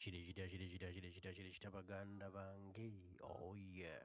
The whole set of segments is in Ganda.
Kirikita baganda bange, oh yeah.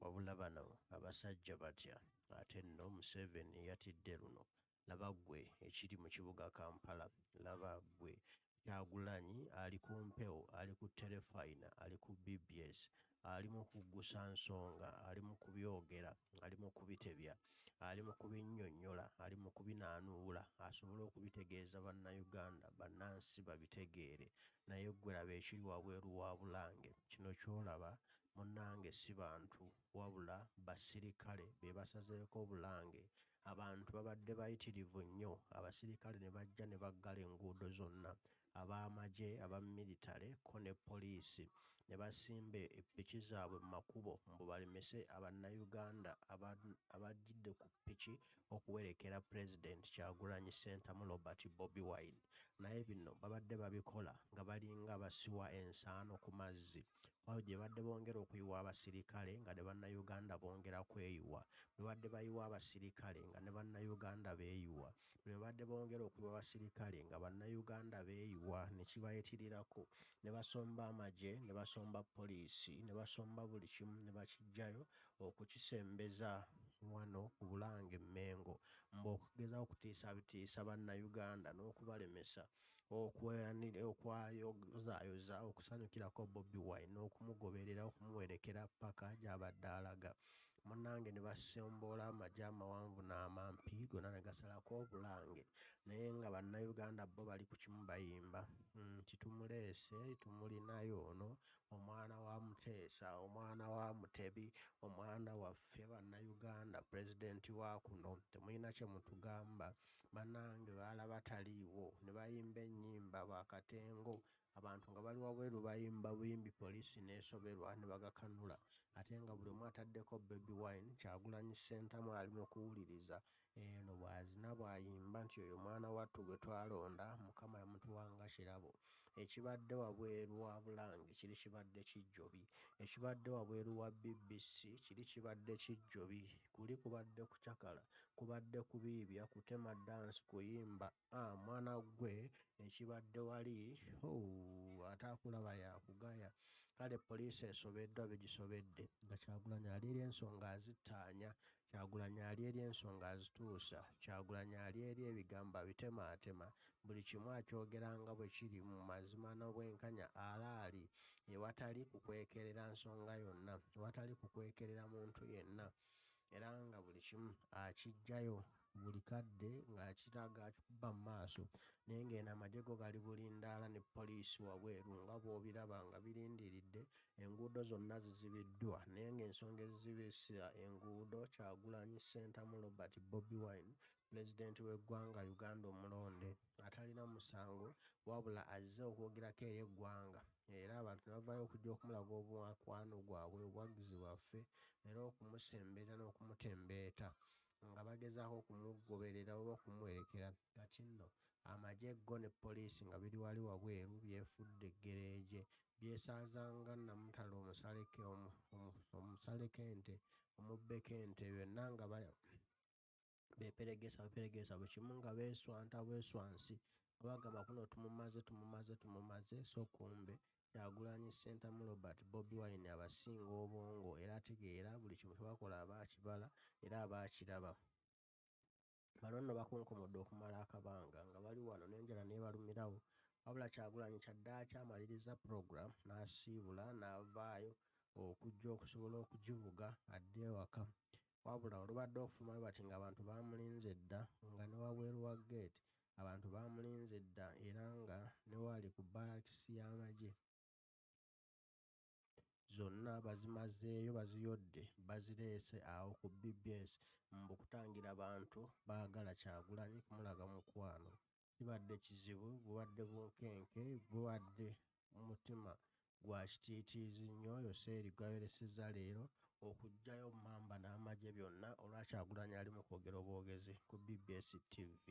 Wabula bano abasajja batya ate nno Museveni yatidde luno. Laba ggwe ekiri mu kibuga Kampala, laba ggwe Kyagulanyi ali ku mpewo, ali ku terefayina, ali ku BBS, ali mu kuggusa nsonga, ali mu kubyogera, ali mu kubitebya, ali mu kubinnyonnyola, ali mu kubinaanuula asobole okubitegeeza bannayuganda bannansi babitegeere. Naye ggwe laba ekiri wabweru wa Bulange. Kino ky'olaba munnange si bantu wabula basirikale be basazeeko Bulange. Abantu babadde bayitirivu nnyo, abasirikale ne bajja ne baggala enguudo zonna, ab'amagye aba militale ko ne poliisi ne basimba eppiki zaabwe mu makubo mbu balemese abannayuganda abajjidde ku ppiki okuwerekera Pulezidenti Kyagulanyi Ssentamu Robert Bobi Wine. Naye bino babadde babikola nga balinga basiwa ensaano ku mazzi. Awo gye badde bongera okuyiwa abasirikale nga ne bannayuganda bongera kweyiwa, bwe badde bayiwa abasirikale nga ne bannayuganda beeyiwa, bwe badde bongera okuyiwa abasirikale nga bannayuganda beeyiwa, ne kibayitirirako ne basomba amagye, ne basomba poliisi, ne basomba buli kimu ne bakiggyayo okukisembeza wano ku Bulange Mmengo, mbu okugezaako okutiisatiisa bannayuganda n'okubalemesa okwayozaayoza okusanyukirako Bobi Wine n'okumugoberera okumuwerekera paka gy'abadde alaga. Munnange ne basomboola amagye amawanvu n'amampi gonna ne gasalako Bulange, naye nga bannayuganda bo bali ku kimu bayimba nti tumuleese, tumulinayo ono, omwana wa Muteesa, omwana wa Mutebi, omwana waffe bannayuganda, pulezidenti wa kuno, temulina kye mutugamba. Bannange baalaba taliiwo ne bayimba ennyimba bakatengo, abantu nga bali wabweru bayimba buyimbi, poliisi n'esoberwa ne bagakanula, ate nga buli omu ataddeko Bobi Wine. Kyagulanyi Ssentamu ali mu kuwuliriza eno bw'azina bw'ayimba nti oyo mwana wattu gwe twalonda, Mukama yamutuwa nga kirabo. Ekibadde wabweru wa Bulange kiri kibadde kijjobi, ekibadde wabweru wa BBC kiri kibadde kijjobi, kuli kubadde kucakala, kubadde kubiibya, kutema ddansi, kuyimba. Mwana ggwe ekibadde wali ate akulaba yakugaya. Kale poliisi esobeddwa bigisobedde nga Kyagulanyi ali eri ensonga azittaanya, Kyagulanyi ali eri ensonga azituusa, Kyagulanyi ali eri ebigambo abitemaatema, buli kimu akyogera nga bwe kiri mu mazima n'obwenkanya alaali, ewatali kukwekerera nsonga yonna, ewatali kukwekerera muntu yenna, era nga buli kimu akiggyayo buli kadde ng'akiraga akikuba mu maaso. Naye ng'eno amagye go gali bulindaala ne poliisi wabweru nga bw'obiraba nga birindiridde, enguudo zonna zizibiddwa, naye ng'ensonga ezizibisa enguudo Kyagulanyi Ssentamu Robert Bobi Wine, pulezidenti w'eggwanga Uganda omulonde, atalina musango wabula azze okwogerako eri eggwanga, era abantu ne bavaayo okujja okumulaga obwakwano gwabwe, obuwagizi bwaffe, era okumusembera n'okumutembeeta nga bagezaako okumugoberera oba okumuwerekera. Kati nno amagye go ne poliisi nga biri wali wabweru byefudde eggereegye, byesaazanga Namutale omusalekente, omubbekente, byonna nga beperegesa buli kimu nga beeswanta bweswansi nga bagamba kuno tumumaze, so kumbe Kyagulanyi Ssentamu Robert Bobi Wine abasinga obwongo, era ategeera buli kimu kye bakola aba akibala era aba akiraba. Bano nno bakunkumudde okumala akabanga nga bali wano n'enjala n'ebalumirawo, wabula Kyagulanyi kyaddaaki amaliriza program n'asiibula n'avaayo okujja okusobola okugivuga adde ewaka. Wabula olubadde okufumayo bati ng'abantu bamulinze dda, nga ne wabweru wa gate abantu bamulinze dda, era nga ne waali ku barakisi y'amagye zonna bazimazeeyo, baziyodde, bazireese awo ku BBS mbu kutangira bantu baagala Kyagulanyi kumulaga mukwano. Kibadde kizibu, bubadde bunkenke, bubadde mutima gwa kitiitiizi nnyo. Yoseeri gwayolesezza leero okuggyayo Mamba n'amagye byonna olwa Kyagulanyi ali mu kwogera obwogezi ku BBS TV.